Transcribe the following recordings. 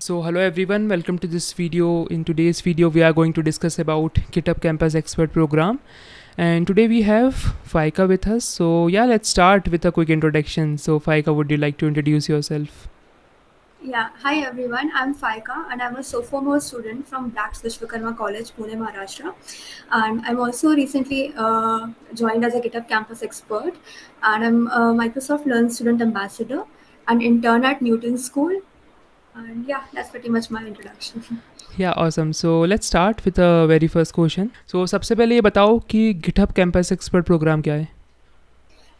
So hello everyone, welcome to this video. In today's video we are going to discuss about GitHub Campus Expert program, and today we have Faika with us. So yeah, let's start with a quick introduction. So Faika, would you like to introduce yourself? Yeah, hi everyone. I'm Faika and I'm a sophomore student from Dax Vishwakarma College, Pune, Maharashtra. And I'm also recently joined as a GitHub Campus expert. And I'm a Microsoft Learn Student Ambassador and intern at Newton School. And yeah, that's pretty much my introduction. Yeah, awesome. So let's start with the very first question. So सबसे पहले ये बताओ कि GitHub Campus Expert program क्या है?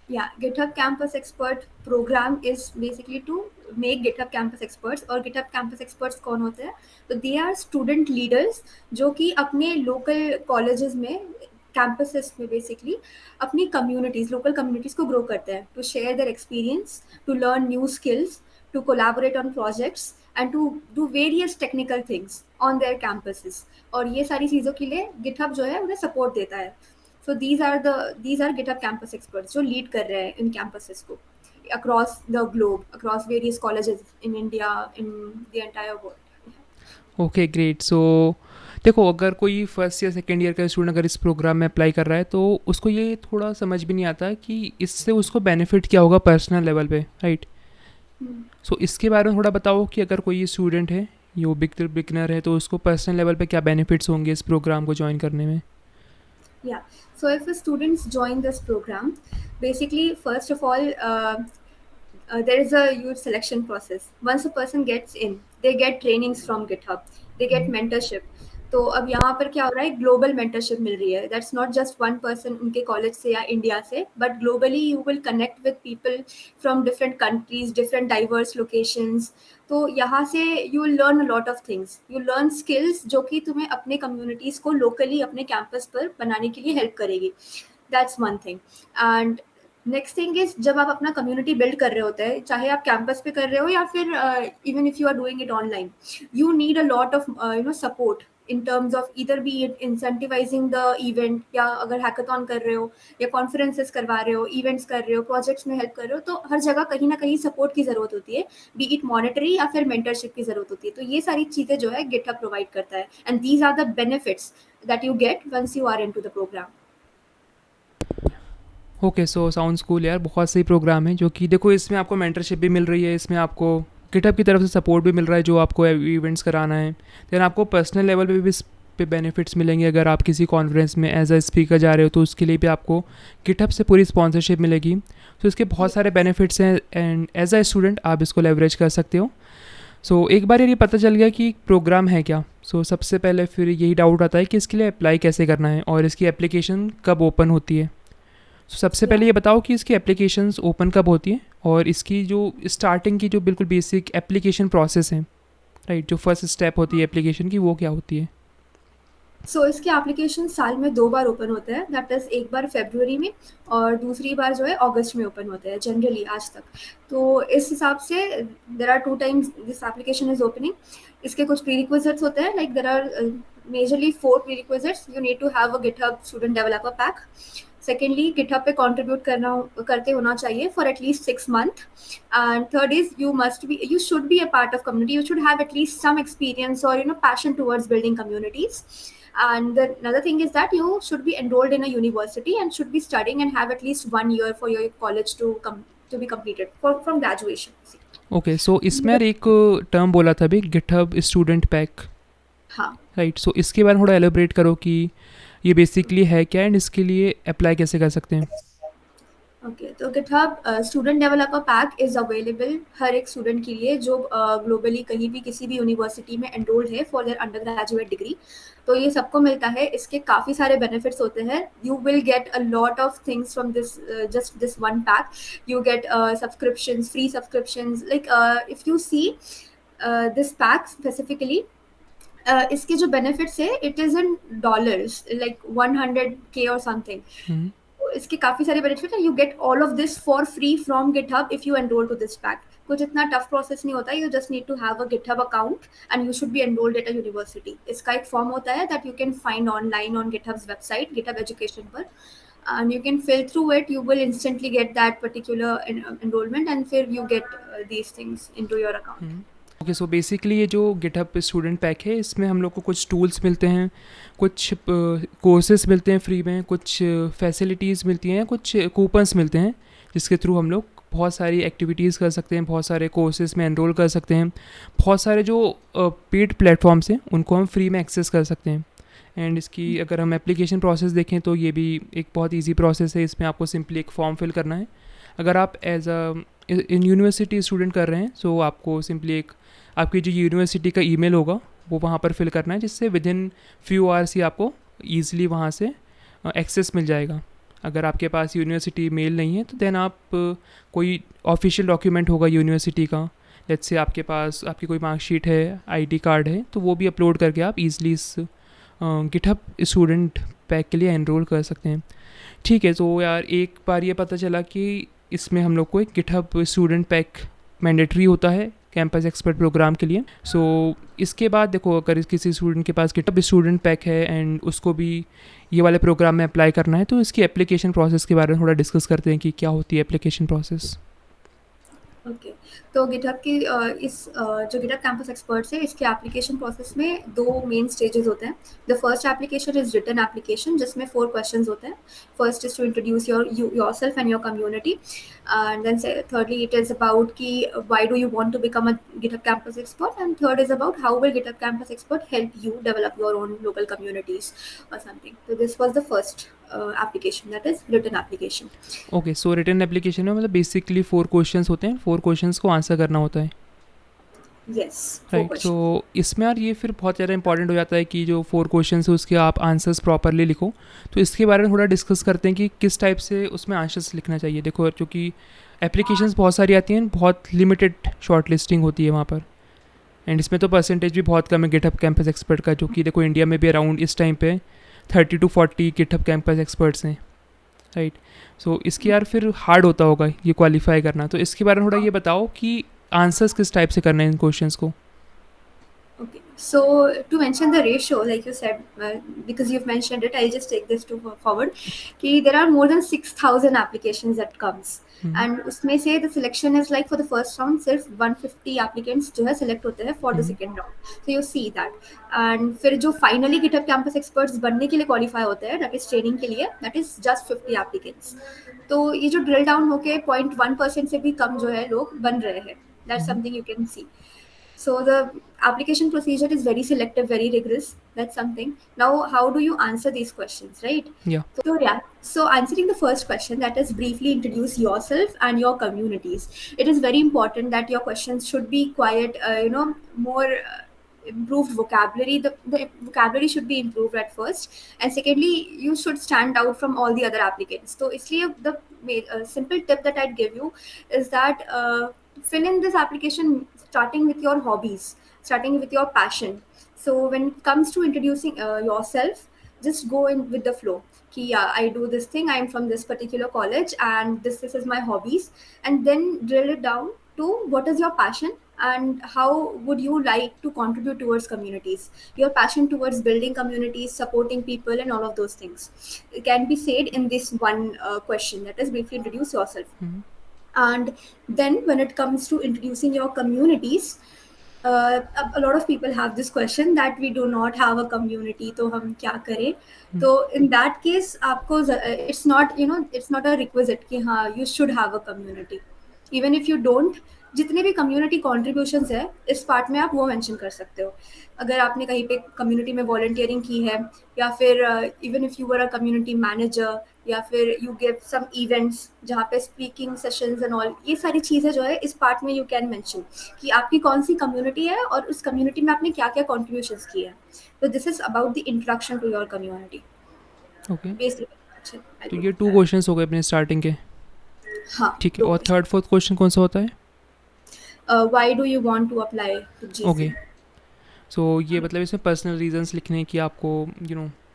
Yeah, GitHub Campus Expert program is basically to make GitHub Campus experts. और GitHub Campus experts कौन होते हैं? तो they are student leaders जो कि अपने local colleges में campuses में basically अपनी communities, local communities को grow करते हैं to share their experience, to learn new skills, to collaborate on projects and to do various technical things on their campuses. और ये सारी चीज़ों के लिए GitHub जो है उन्हें support देता है. So these are GitHub campus experts जो लीड कर रहे हैं इन campuses को across the globe, across various colleges in India, in the entire world. Okay great. So देखो, अगर कोई फर्स्ट या सेकेंड ईयर का स्टूडेंट अगर इस प्रोग्राम में अप्लाई कर रहा है तो उसको ये थोड़ा समझ भी नहीं आता कि इससे उसको बेनिफिट क्या होगा पर्सनल लेवल पे, राइट? Hmm. सो इसके बारे में थोड़ा बताओ कि अगर कोई स्टूडेंट है, यो बिगनर है, तो उसको पर्सनल लेवल पे क्या बेनिफिट्स होंगे इस प्रोग्राम को ज्वाइन करने में? Yeah. So if the students join this program, basically, first of all, there is a youth selection process. Once a person gets in, they get trainings from GitHub, they get mentorship. तो अब यहाँ पर क्या हो रहा है, global mentorship मिल रही है. That's not just one person उनके कॉलेज से या इंडिया से, but globally you will connect with people from different countries, different diverse locations. तो यहाँ से you learn a lot of things, you learn skills जो कि तुम्हें अपने कम्युनिटीज़ को लोकली अपने कैंपस पर बनाने के लिए हेल्प करेगी. That's one thing. And next thing is, जब आप अपना कम्युनिटी बिल्ड कर रहे होते हैं, चाहे आप कैंपस पे कर रहे हो या फिर even if you are doing it online, you need a lot of support in terms of either be it incentivizing the event, या अगर हैकाथॉन कर रहे हो या कॉन्फ्रेंसेस करवा रहे हो, इवेंट्स कर रहे हो, प्रोजेक्ट्स में हेल्प कर रहे हो, तो हर जगह कहीं ना कहीं सपोर्ट की ज़रूरत होती है, बी इट मॉनेटरी या फिर मेंटरशिप की ज़रूरत होती है. तो ये सारी चीज़ें जो है गिटहब प्रोवाइड करता है, and these are the benefits that you get once you are into the program. Okay, so sounds cool यार. बहुत सही प्रोग्राम है जो कि देखो, इसमें आपको मेंटरशिप भी मिल रही है, इसमें आपको गिटहब की तरफ से सपोर्ट भी मिल रहा है जो आपको इवेंट्स कराना है. देन आपको पर्सनल लेवल पे भी इस पे बेनिफिट्स मिलेंगे. अगर आप किसी कॉन्फ्रेंस में एज अ स्पीकर जा रहे हो तो उसके लिए भी आपको गिटहब से पूरी स्पॉन्सरशिप मिलेगी. तो इसके बहुत सारे बेनिफिट्स हैं एंड एज अ स्टूडेंट आप इसको लेवरेज कर सकते हो. सो एक बार ये पता चल गया कि प्रोग्राम है क्या, सो सबसे पहले फिर यही डाउट आता है कि इसके लिए अप्लाई कैसे करना है और इसकी एप्लीकेशन कब ओपन होती है. तो सबसे या पहले ये बताओ कि इसकी एप्लीकेशंस ओपन कब होती हैं और इसकी जो स्टार्टिंग की जो बिल्कुल बेसिक एप्लीकेशन प्रोसेस है, राइट, जो फर्स्ट स्टेप होती है एप्लीकेशन की, वो क्या होती है? सो इसके एप्लीकेशन साल में 2 बार ओपन होते हैं, दैट इज़ एक बार फ़रवरी में और दूसरी बार जो है अगस्त में ओपन होते हैं जनरली आज तक. तो इस हिसाब से there are 2 times this application is opening. इसके कुछ प्रीरिक्विजिट्स होते हैं, like there are majorly 4 prerequisites. You need to have a GitHub student developer pack. Secondly, GitHub पे कंट्रीब्यूट करते होना चाहिए for at least 6 month. And third is, you should be a part of community, you should have at least some experience or passion towards building communities. And the another thing is that you should be enrolled in a university and should be studying and have at least 1 year for your college to be completed from graduation. Okay, so इसमें यार एक term बोला था अभी, GitHub student pack, हाँ. Right. So इसके बारे में थोड़ा एलोबरेट करो कि ये बेसिकली है क्या एंड इसके लिए अप्लाई कैसे कर सकते हैं? ओके, तो GitHub student developer pack is available हर एक स्टूडेंट के लिए जो ग्लोबली कहीं भी किसी भी यूनिवर्सिटी में एनरोल्ड है for their under graduate degree. तो ये सबको मिलता है. इसके काफ़ी सारे बेनिफिट्स होते हैं. You will get a lot of things from this, just this one pack. You get subscriptions, free subscriptions. Like if you see this pack specifically, इसके जो बेनिफिट्स है, it is in dollars, like 100K और something. इसके काफ़ी सारे benefit हैं. You get all of this for free from GitHub if you enroll to this pack. कुछ इतना टफ प्रोसेस नहीं होता. You just need to have a GitHub account and you should be enrolled at a university. इसका एक form होता है that you can find online on GitHub's website, GitHub education पर, and you can fill through it. You will instantly get that particular enrollment and फिर you get these things into your account. Okay, so basically ये जो GitHub student pack है, इसमें हम लोग को कुछ टूल्स मिलते हैं, कुछ कोर्सेज मिलते हैं फ्री में, कुछ फैसिलिटीज़ मिलती हैं, कुछ कूपन्स मिलते हैं जिसके थ्रू हम लोग बहुत सारी एक्टिविटीज़ कर सकते हैं, बहुत सारे कोर्सेज में एनरोल कर सकते हैं, बहुत सारे जो पेड प्लेटफॉर्म्स हैं उनको हम फ्री में एक्सेस कर सकते हैं। एंड इसकी अगर हम एप्लीकेशन प्रोसेस देखें तो ये भी एक बहुत इजी प्रोसेस है। इसमें आपको सिंपली एक फॉर्म फिल करना है। अगर आप as a in university student कर रहे हैं, सो आपको सिंपली एक आपकी जो यूनिवर्सिटी का ईमेल होगा वो वहाँ पर फिल करना है, जिससे विद इन फ्यू आवर्स ही आपको ईज़िली वहाँ से एक्सेस मिल जाएगा। अगर आपके पास यूनिवर्सिटी मेल नहीं है तो देन आप कोई ऑफिशियल डॉक्यूमेंट होगा यूनिवर्सिटी का, लेट्स से आपके पास आपकी कोई मार्कशीट है, आईडी कार्ड है, तो वो भी अपलोड करके आप इजीली इस गिटहब स्टूडेंट पैक के लिए एनरोल कर सकते हैं। ठीक है, तो यार एक बार ये पता चला कि इसमें हम लोग को एक गिटहब स्टूडेंट पैक मैंडेटरी होता है कैंपस एक्सपर्ट प्रोग्राम के लिए। सो इसके बाद देखो, अगर किसी स्टूडेंट के पास गिटहब स्टूडेंट पैक है एंड उसको भी ये वाले प्रोग्राम में अप्लाई करना है, तो इसकी एप्लीकेशन प्रोसेस के बारे में थोड़ा डिस्कस करते हैं कि क्या होती है एप्लीकेशन प्रोसेस। ओके। तो गिटहब की जो गिटहब कैंपस एक्सपर्ट्स है, इसके एप्लीकेशन प्रोसेस में 2 मेन स्टेजेस होते हैं। The first application is written application, जिसमें 4 क्वेश्चंस होते हैं। First is to introduce yourself and your community, and then thirdly it is about कि why do you want to become a GitHub campus expert, and third is about how will GitHub campus expert help you develop your own local communities or something. So this was the first application, that is written application. Okay, so written application में मतलब basically 4 questions होते हैं, 4 questions को answer करना होता है, Yes, 4 right. सो questions. इसमें यार ये फिर बहुत ज़्यादा इंपॉर्टेंट हो जाता है कि जो 4 क्वेश्चंस है उसके आप आंसर्स प्रॉपरली लिखो। तो इसके बारे में थोड़ा डिस्कस करते हैं कि किस टाइप से उसमें आंसर्स लिखना चाहिए। देखो, क्योंकि एप्लीकेशंस बहुत सारी आती हैं, बहुत लिमिटेड शॉर्ट लिस्टिंग होती है वहाँ पर, एंड इसमें तो परसेंटेज भी बहुत कम है गिटहब कैंपस एक्सपर्ट का, जो कि देखो इंडिया में भी अराउंड इस टाइम पे 30 to 40 गिटहब कैंपस एक्सपर्ट्स हैं, राइट। सो इसकी यार फिर हार्ड होता होगा ये क्वालिफाई करना, तो इसके बारे में थोड़ा ये बताओ कि आंसर्स किस टाइप से करना है इन क्वेश्चंस को। Okay, so to mention the ratio, like you said, because you've mentioned it, I'll just take this to forward. कि there are more than 6,000 applications that comes, and उसमें से the selection is like for the first round सिर्फ 150 applicants जो है select होते हैं for the second round. So you see that, and फिर जो finally GitHub campus experts बनने के लिए qualify होते हैं, that is training के लिए, that is just 50 applicants. तो ये जो drill down होके 0.1% से भी कम जो है लोग बन रहे हैं, that's something you can see. So the application procedure is very selective, very rigorous. That's something. Now, how do you answer these questions, right? या So yeah. So answering the first question, that is briefly introduce yourself and your communities. It is very important that your questions should be quite, more improved vocabulary. The vocabulary should be improved at first, and secondly, you should stand out from all the other applicants. So, इसलिए the simple tip that I'd give you is that fill in this application starting with your hobbies, starting with your passion. So when it comes to introducing yourself, just go in with the flow. Ki, yeah, I do this thing, I'm from this particular college, and this is my hobbies, and then drill it down to what is your passion and how would you like to contribute towards communities, your passion towards building communities, supporting people, and all of those things. It can be said in this one question, that is briefly introduce yourself. And then when it comes to introducing your communities, a lot of people have this question that we do not have a community, तो हम क्या करें? तो in that case आपको it's not a requisite कि हाँ you should have a community. Even if you don't, जितने भी कम्युनिटी कॉन्ट्रीब्यूशंस है इस पार्ट में आप वो मेंशन कर सकते हो। अगर आपने कहीं पे कम्युनिटी में वॉलंटियरिंग की है, या फिर even if you were a community manager, या फिर यू गिव सम इवेंट्स जहाँ पे स्पीकिंग सेशंस एंड ऑल, ये सारी चीज़ें जो है इस पार्ट में यू कैन मेंशन कि आपकी कौन सी कम्युनिटी है और उस कम्युनिटी में आपने क्या क्या कॉन्ट्रीब्यूशंस किए हैं। तो this is about the introduction to your community okay, basically. तो ये 2 क्वेश्चंस हो गए अपने स्टार्टिंग के। हाँ, ठीक है, और थर्ड फोर्थ क्वेश्चन कौन सा होता है? Why do you want to apply to GC? Okay, so ये मतलब इसमें पर्सनल रीजंस लिखने हैं कि आपको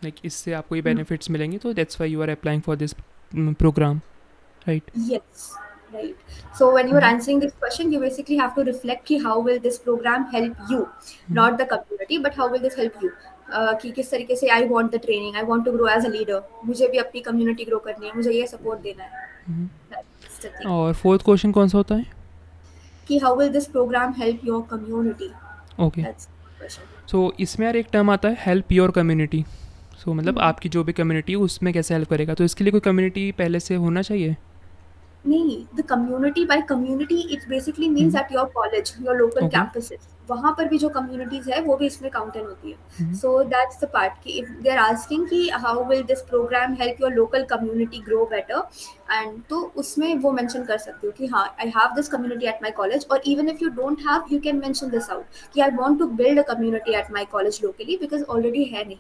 लाइक इससे आपको ये बेनिफिट्स मिलेंगे, तो that's why you are applying for this program, right. Yes, right. So when you're answering this question, you basically have to reflect कि how will this program help you, not the community, but how will this help you? कि किस तरीके से I want the training, I want to grow as a leader, मुझे भी अपनी community grow करनी है, मुझे ये support देना है। That's the thing. और फोर्थ क्वेश्चन कौन सा होता है? कि how will this program help your community. Okay. That's the question. सो इसमें यार एक टर्म आता है हेल्प योर कम्युनिटी। सो मतलब Hmm. आपकी जो भी कम्युनिटी है उसमें कैसे हेल्प करेगा, तो इसके लिए कोई कम्युनिटी पहले से होना चाहिए? नहीं, the community bye community it basically means hmm. At your college, your local okay. Campuses, वहाँ पर भी जो कम्युनिटीज है वो भी इसमें काउंट इन होती है. Hmm. So that's the part कि इफ दे आर आस्किंग कि how will this program help your local community grow better, and तो उसमें वो मेंशन कर सकते हो कि हाँ I have this community at my college, और even if you don't have you can mention this out कि I want to build a community at my college locally, because already है नहीं.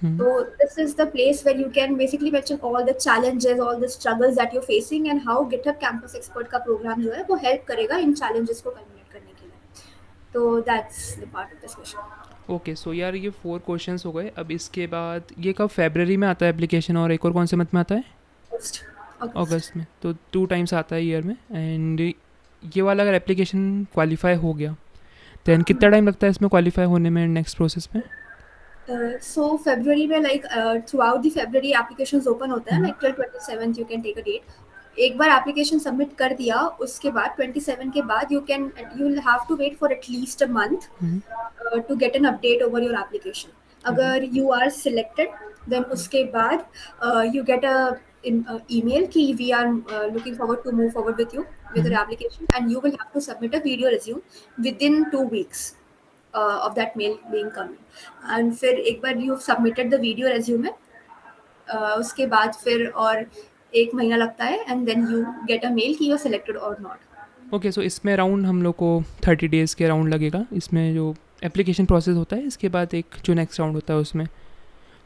हम्म। So this is the place where you can basically mention all the challenges, all the struggles that you're facing, and how GitHub Campus Expert का program जो है वो help करेगा इन challenges को eliminate करने के लिए. तो that's the part of discussion. Okay. So यार ये 4 क्वेश्चंस हो गए। अब इसके बाद ये कब फरवरी में आता है एप्लीकेशन, और एक और कौन से मंथ में आता है? August. August. अगस्त में। तो 2 टाइम्स आता है ईयर में। एंड ये वाला अगर एप्लीकेशन क्वालिफाई हो गया दैन कितना टाइम लगता है इसमें क्वालिफाई होने में, नेक्स्ट प्रोसेस में? So February में like throughout the February applications open होता है, हम्म। like till 27th you can take a date. एक बार application submit कर दिया उसके बाद 27 के बाद you'll have to wait for at least a month hmm. to get an update over your application. Okay. अगर you are selected, then उसके बाद you get a email कि we are looking forward to move forward with you with your hmm. application, and you will have to submit a video resume within 2 weeks of that mail being coming. And फिर एक बार you submitted the video resume, उसके बाद फिर और 1 महीना लगता है, and then you get a mail कि you're selected or not. Okay. So इसमें अराउंड हम लोग को 30 डेज़ के अराउंड लगेगा इसमें जो एप्लीकेशन प्रोसेस होता है। इसके बाद एक जो नेक्स्ट राउंड होता है उसमें,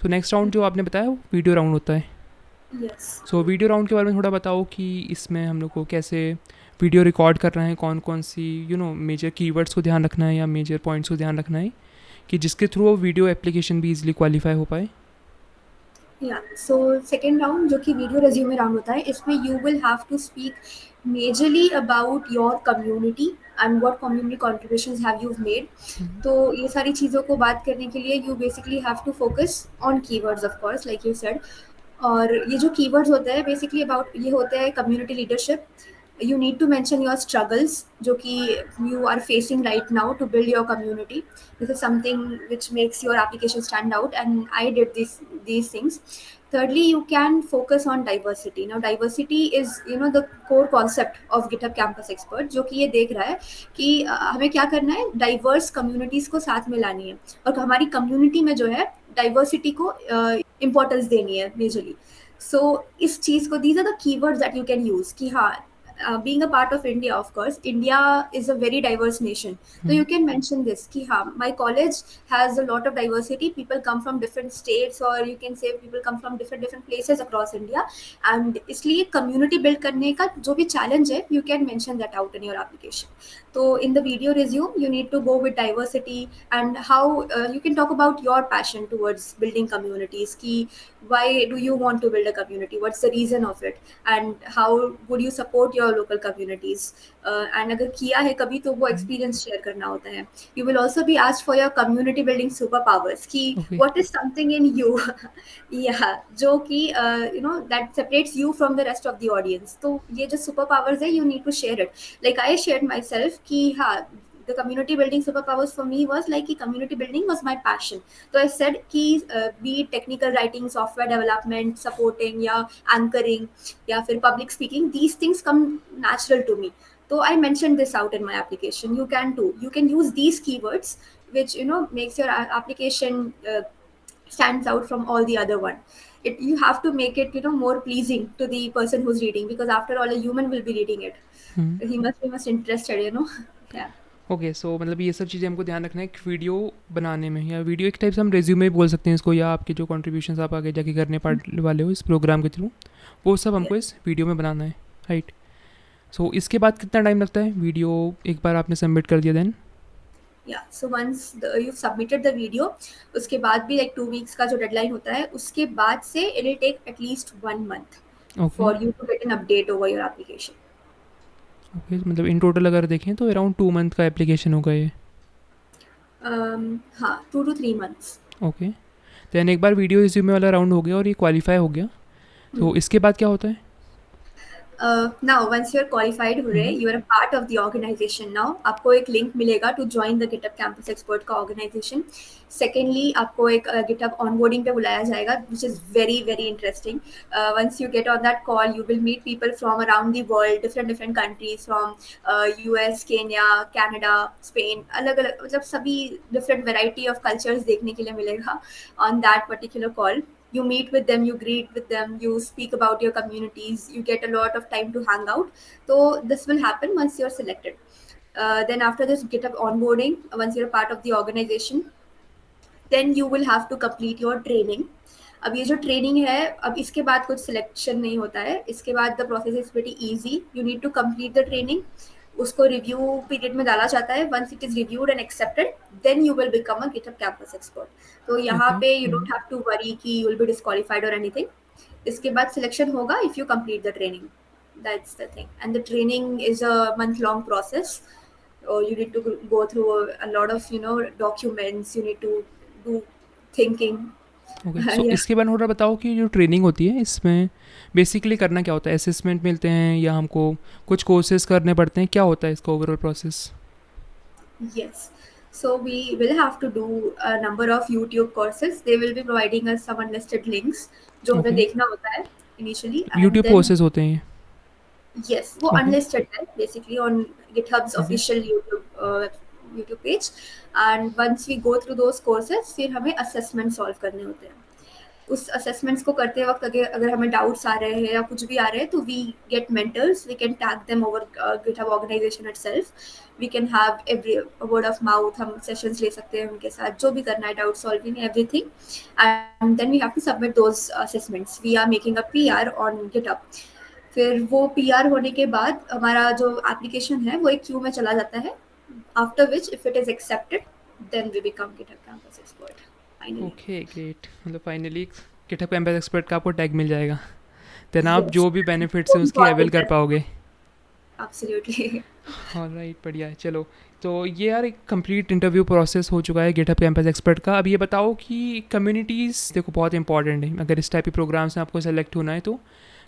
तो नेक्स्ट राउंड जो आपने बताया वो वीडियो राउंड होता है। Yes. सो वीडियो राउंड के बारे में थोड़ा बताओ कि इसमें हम लोग को कैसे वीडियो रिकॉर्ड करना है, कौन कौन सी मेजर कीवर्ड्स को ध्यान रखना है या मेजर पॉइंट्स को ध्यान रखना है कि जिसके थ्रू वो वीडियो एप्लीकेशन भी इजीली क्वालिफाई हो पाए। Yeah. So second round जो कि video resume round होता है, इसमें you will have to speak majorly about your community and what community contributions have you made. तो ये सारी चीज़ों को बात करने के लिए you basically have to focus on keywords of course like you said. और ये जो keywords होते हैं basically about ये होते हैं community leadership. You need to mention your struggles जो कि you are facing right now to build your community. This is something which makes your application stand out, and I did these things. Thirdly, you can focus on diversity. Now diversity is the core concept of GitHub Campus Expert, जो कि ये देख रहा है कि हमें क्या करना है, डाइवर्स कम्युनिटीज को साथ में लानी है, और हमारी कम्युनिटी में जो है डाइवर्सिटी को इम्पोर्टेंस देनी है मेजरली. सो इस चीज को, these are the keywords that you can use कि हाँ, being a part of India, of course, India is a very diverse nation. So you can mention this कि हाँ, my college has a lot of diversity. People come from different states, or you can say people come from different places across India. And इसलिए community build करने का जो भी challenge है, you can mention that out in your application. So in the video resume, you need to go with diversity and how you can talk about your passion towards building communities. कि why do you want to build a community? What's the reason of it? And how would you support your local communities? And अगर किया है कभी तो वो experience share करना होता है. You will also be asked for your community building superpowers कि okay. what is something in you yeah, जो कि that separates you from the rest of the audience. तो ये जो superpowers है, you need to share it. Like I shared myself कि हाँ, the community building superpowers for me was like कि community building was my passion. So I said कि be it technical writing, software development, supporting या anchoring या फिर public speaking, these things come natural to me. So I mentioned this out in my application. You can too. You can use these keywords which makes your application stands out from all the other one. You have to make it more pleasing to the person who's reading, because after all a human will be reading it. He must be much interested. Yeah. Okay. So मतलब ये सब चीज़ें हमको ध्यान रखना है कि video बनाने में, या वीडियो एक टाइप से हम रेज्यूमे बोल सकते हैं इसको, या आपके जो कॉन्ट्रीब्यूशंस आप आगे जाके करने वाले हो इस प्रोग्राम के थ्रू, वो सब हमको इस वीडियो में बनाना है, राइट? सो इसके बाद कितना टाइम लगता है वीडियो एक बार आपने सबमिट कर दिया then? Yeah, so once you've submitted the video, उसके बाद भी like 2 weeks का जो deadline होता है, उसके बाद से it will take at least 1 month okay. for you to get an update over your application. Okay. मतलब इन टोटल अगर देखें तो अराउंड 2 मंथ का एप्लीकेशन होगा ये। हाँ, 2 to 3 months. ओके। दैन एक बार वीडियो रिज्यूमे वाला राउंड हो गया और ये क्वालिफाई हो गया, तो इसके बाद क्या होता है? Now once you're qualified हो रहे, you are a part of the organization now. आपको एक link मिलेगा to join the GitHub Campus Expert का organization. Secondly, आपको एक GitHub onboarding पे बुलाया जाएगा, which is very very interesting. Once you get on that call, you will meet people from around the world, different countries, from US, Kenya, Canada, Spain, अलग अलग मतलब सभी different variety of cultures देखने के लिए मिलेगा on that particular call. You meet with them, you greet with them, you speak about your communities, you get a lot of time to hang out. So this will happen once you're selected. Then after this GitHub onboarding, once you're a part of the organization, then you will have to complete your training. अब ये जो training है, अब इसके बाद कुछ selection नहीं होता है, इसके बाद the process is very easy. You need to complete the training, उसको रिव्यू पीरियड में डाला जाता है. Once it is reviewed and accepted, then you will become a GitHub campus expert. तो यहाँ ओके. पे you don't have to worry कि you will be disqualified और एनीथिंग. इसके बाद सिलेक्शन होगा if you complete the training. That's the thing. And the training is a month-long process. You need to go through a lot of documents. You need to do thinking. Okay, so Yeah. इसके बारे में थोड़ा बताओ कि जो training होती है इसमें बेसिकली करना क्या होता है. असेसमेंट मिलते हैं या हमको कुछ कोर्सेज करने पड़ते हैं, क्या होता है इसका overall process? Yes. So we will have to do a number of YouTube courses. They will be providing us some unlisted links जो हमें ओके. देखना होता है initially, and YouTube then courses होते हैं. yes, वो ओके. unlisted है basically on GitHub's official YouTube page. And once we go through those courses, फिर हमें assessment solve करने होते हैं. उस असेसमेंट्स को करते वक्त अगर हमें डाउट्स आ रहे हैं या कुछ भी आ रहे हैं, तो we get mentors, we can tag them over GitHub organization itself. We can have every word of mouth, हम सेशंस ले सकते हैं उनके साथ, जो भी करना है, doubt solving, everything. And then we have to submit those assessments. We are making a PR on GitHub. फिर वो पीआर होने के बाद हमारा जो एप्लीकेशन है वो एक क्यू में चला जाता है. After which if it is accepted, then we become GitHub campus expert finally. Okay, great. मतलब फाइनली गिटहब कैंपस एक्सपर्ट का आपको टैग मिल जाएगा, देन आप जो भी बेनिफिट्स हैं उसकी अवेल कर पाओगे. Absolutely. ऑलराइट, बढ़िया है. चलो, तो ये यार एक कंप्लीट इंटरव्यू प्रोसेस हो चुका है गिटहब कैंपस एक्सपर्ट का. अब ये बताओ कि कम्युनिटीज़ देखो बहुत इंपॉर्टेंट है. अगर इस टाइप के प्रोग्राम्स में आपको सेलेक्ट होना है तो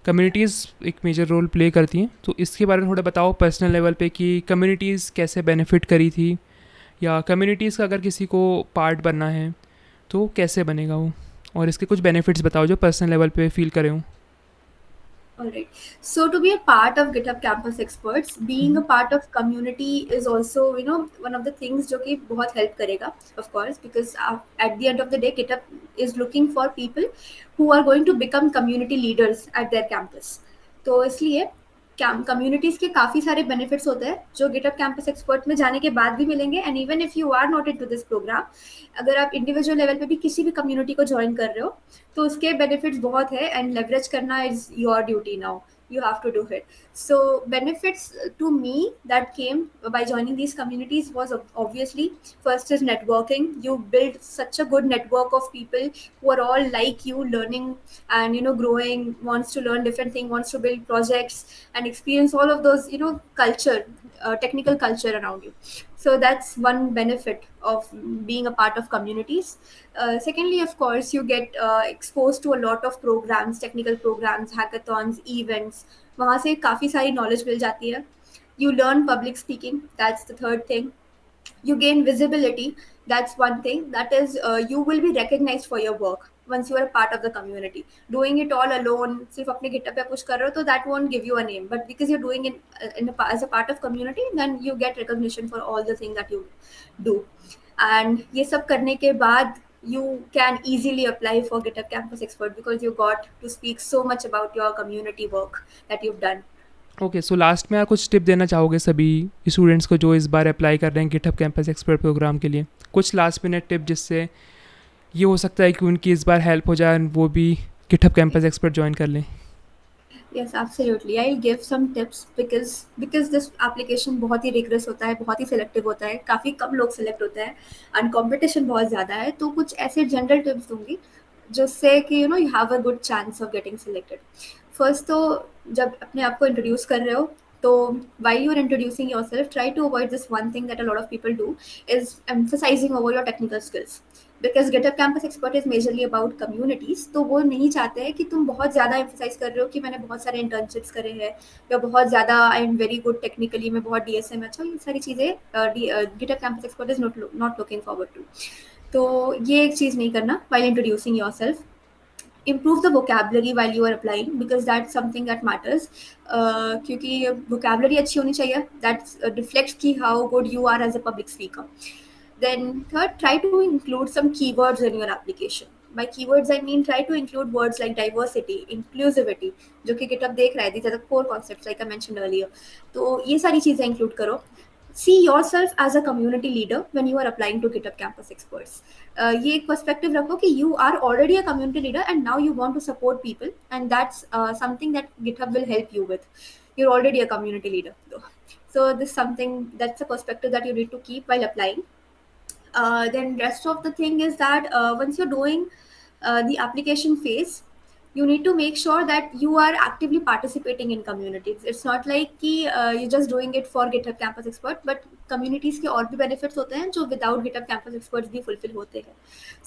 कम्युनिटीज़ एक मेजर रोल प्ले करती हैं. तो इसके बारे में थोड़ा बताओ पर्सनल लेवल पे कि कम्युनिटीज़ कैसे बेनिफिट करी थी, या कम्युनिटीज़ का अगर किसी को पार्ट बनना है तो कैसे बनेगा वो, और इसके कुछ बेनिफिट्स बताओ जो पर्सनल लेवल पे फील करे हूँ. All right. So to be a part of GitHub Campus Experts, being a part of community is also, one of the things जो कि बहुत help करेगा, of course, because at the end of the day, GitHub is looking for people who are going to become community leaders at their campus. तो इसलिए communities के काफ़ी सारे benefits होते हैं जो गिटहब कैंपस एक्सपर्ट में जाने के बाद भी मिलेंगे. And even if you are not into this program, अगर आप इंडिविजुअल लेवल पे भी किसी भी कम्युनिटी को ज्वाइन कर रहे हो, तो उसके बेनिफिट्स बहुत है. एंड लेवरेज करना is your duty now. You have to do it. So benefits to me that came by joining these communities was obviously, first is networking. You build such a good network of people who are all like you, learning and growing, wants to learn different things, wants to build projects and experience all of those culture, technical culture around you. So that's one benefit of being a part of communities. Secondly, of course, you get exposed to a lot of programs, technical programs, hackathons, events. वहाँ से काफ़ी सारी knowledge मिल जाती है. You learn public speaking. That's the third thing. You gain visibility. That's one thing. That is, you will be recognized for your work once you are a part of the community. Doing it all alone, सिर्फ अपने GitHub पे push कर रहे हो, तो that won't give you a name. But because you're doing it as a part of community, then you get recognition for all the things that you do. And ये सब करने के बाद you can easily apply for GitHub Campus Expert because you got to speak so much about your community work that you've done. Okay, so last में यार कुछ tip देना चाहोगे सभी स्टूडेंट्स को जो इस बार अप्लाई कर रहे हैं गिटहब कैंपस एक्सपर्ट प्रोग्राम के लिए? कुछ लास्ट मिनट टिप जिससे ये हो सकता है कि उनकी इस बार हेल्प हो जाए, वो भी गिटहब कैंपस एक्सपर्ट ज्वाइन कर लें. Yes, absolutely. I'll give some tips because this application बहुत ही rigorous होता है, बहुत ही selective होता है, काफ़ी कम लोग select होते हैं and competition बहुत ज़्यादा है. तो कुछ ऐसे general tips दूंगी जिससे कि you have a good chance of getting selected. First, तो जब अपने आप को introduce कर रहे हो, तो while you're introducing yourself, try to avoid this one thing that a lot of people do is emphasizing over your technical skills. Because GitHub campus expert is majorly about communities, तो वो नहीं चाहते हैं कि तुम बहुत ज़्यादा एम्फोसाइज कर रहे हो कि मैंने बहुत सारे इंटर्नशिप्स करे हैं या बहुत ज़्यादा I am very good technically, मैं बहुत DSM अच्छा, ये सारी चीज़ें GitHub campus expert is not looking forward to. तो ये एक चीज़ नहीं करना while introducing yourself. Improve the vocabulary while you are applying because that's something that matters. क्योंकि vocabulary अच्छी होनी चाहिए, that reflects कि how good you are as a public speaker. Then third, try to include some keywords in your application. By keywords I mean try to include words like diversity, inclusivity, जो कि GitHub देख रहा है, these are the core concepts like I mentioned earlier. तो ये सारी चीज़ें include करो. See yourself as a community leader when you are applying to GitHub Campus Experts. ये एक पर्सपेक्टिव रखो कि you are already a community leader and now you want to support people, and that's something that GitHub will help you with. You're already a community leader though. So this is something, that's a perspective that you need to keep while applying. Then rest of the thing is that once you're doing the application phase, you need to make sure that you are actively participating in communities. It's not like कि you're just doing it for GitHub Campus Expert, but communities के और भी benefits होते हैं जो without GitHub Campus Experts भी fulfill होते हैं.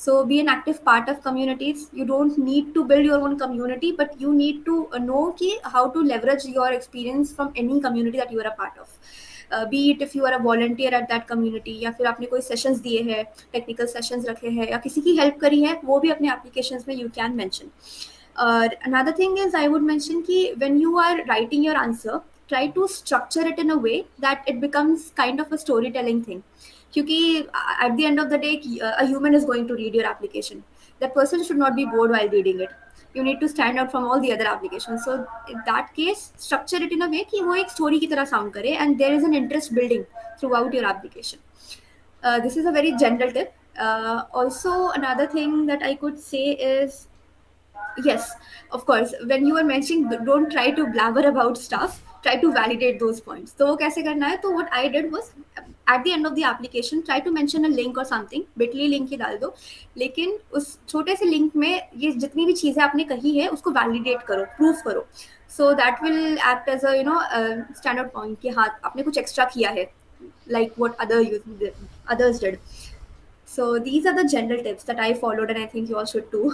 So be an active part of communities. You don't need to build your own community, but you need to know कि how to leverage your experience from any community that you are a part of. Be it if you are a volunteer at that community, या फिर आपने कोई sessions दिए हैं, technical sessions रखे हैं या किसी की हेल्प करी है, वो भी अपने एप्लीकेशंस में you can mention. Another thing is I would mention कि when you are writing your answer, try to structure it in a way that it becomes kind of a storytelling thing. क्योंकि at the end of the day a human is going to read your application. That person should not be bored while reading it. You need to stand out from all the other applications. So in that case, structure it in a way कि वो एक story की तरह sound करे and there is an interest building throughout your application. This is a very general tip. Also, another thing that I could say is, yes, of course, when you are mentioning don't try to blabber about stuff, try to validate those points. तो वो कैसे करना है? तो what I did was at the end of the application try to mention a link or something, bitly link ही डाल दो, लेकिन उस छोटे से लिंक में ये जितनी भी चीज़ें आपने कही है उसको वैलिडेट करो, प्रूफ करो. So that will act as a standard point कि हाँ आपने कुछ एक्स्ट्रा किया है, like what others did. So these are the general tips that I followed and I think you all should too.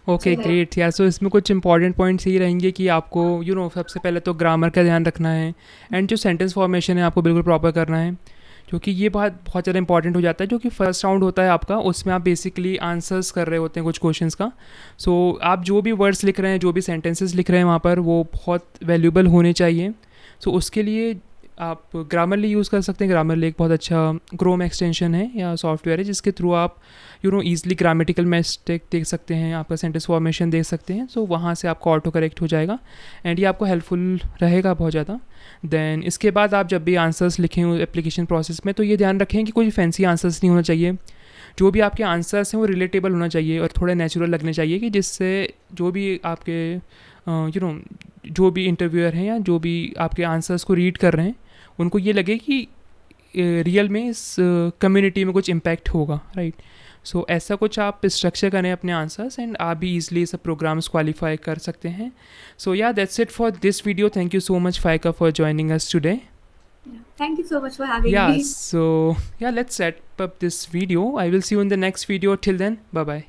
Okay है. Great यार. सो इसमें कुछ इंपॉर्टेंट पॉइंट्स ये रहेंगे कि आपको सबसे पहले तो ग्रामर का ध्यान रखना है एंड जो सेंटेंस फॉर्मेशन है आपको बिल्कुल प्रॉपर करना है, क्योंकि ये बहुत ज़्यादा इंपॉर्टेंट हो जाता है. जो कि फर्स्ट राउंड होता है आपका, उसमें आप बेसिकली आंसर्स कर रहे होते हैं कुछ क्वेश्चंस का. सो आप जो भी वर्ड्स लिख रहे हैं, जो भी सेंटेंसेस लिख रहे हैं वहाँ पर, वो बहुत वैल्यूबल होने चाहिए. सो उसके लिए आप ग्रामरली यूज़ कर सकते हैं. ग्रामरली एक बहुत अच्छा क्रोम एक्सटेंशन है या सॉफ्टवेयर है जिसके थ्रू आप ईजिली ग्रामेटिकल मिस्टेक देख सकते हैं, आपका सेंटेंस फॉर्मेशन देख सकते हैं. सो वहाँ से आपको ऑटो करेक्ट हो जाएगा एंड ये आपको हेल्पफुल रहेगा बहुत ज़्यादा. देन इसके बाद आप जब भी आंसर्स लिखें एप्लीकेशन प्रोसेस में, तो ये ध्यान रखें कि कोई फैंसी आंसर्स नहीं होना चाहिए. जो भी आपके आंसर्स हैं वो रिलेटेबल होना चाहिए और थोड़े नेचुरल लगने चाहिए, कि जिससे जो भी आपके जो भी इंटरव्यूअर हैं या जो भी आपके आंसर्स को रीड कर रहे हैं, उनको ये लगे कि रियल में इस कम्युनिटी में कुछ इम्पैक्ट होगा, राइट. सो ऐसा कुछ आप स्ट्रक्चर करें अपने आंसर्स एंड आप भी ईजिली सब प्रोग्राम्स क्वालिफाई कर सकते हैं. So yeah that's it for this video. Thank you so much फाइका for joining us today. Thank you so much for having Yeah, me. so yeah, let's set up this video. I will see you in the next video. Till then, bye bye.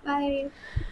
Bye.